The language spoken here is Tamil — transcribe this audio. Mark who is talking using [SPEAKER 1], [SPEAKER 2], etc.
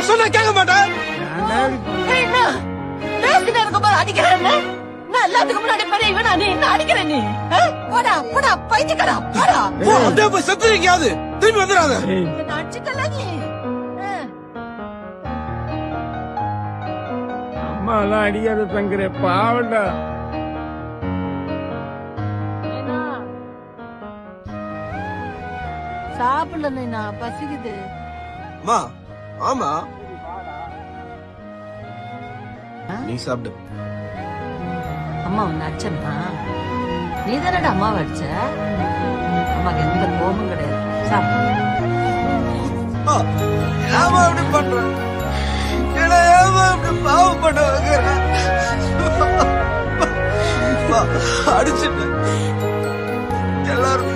[SPEAKER 1] சொன்னா கேட்க மாட்டேன்.
[SPEAKER 2] அடிக்கிறேன்னு நான் எல்லாத்துக்கும் முன்னாடி பெரிய இவனா நீ என்ன அடிக்கிற நீ போடா போடா பைத்தியக்காரா போடா
[SPEAKER 1] அப்படியே போய் செத்து எங்கேயாவது திரும்பி வந்துடாத.
[SPEAKER 2] அடிச்சுக்கல நீ
[SPEAKER 3] அம்மா எல்லாம் அடிக்காத சங்கரே பாவண்டா.
[SPEAKER 2] சாப்பிடல நீனா பசிக்குது.
[SPEAKER 1] அம்மா ஆமா நீ சாப்பிடு.
[SPEAKER 2] அம்மா உன்னை அடிச்சா நீ தானடா அம்மாவை அடிச்ச. அம்மாக்கு எந்த கோபமும் கிடையாது. சாப்பிடு.
[SPEAKER 1] ஏமா அப்படி பண்ற? ஏமா அப்படி பாவம் பண்ண வைக்கிற? அடிச்சுட்டு எல்லாரும்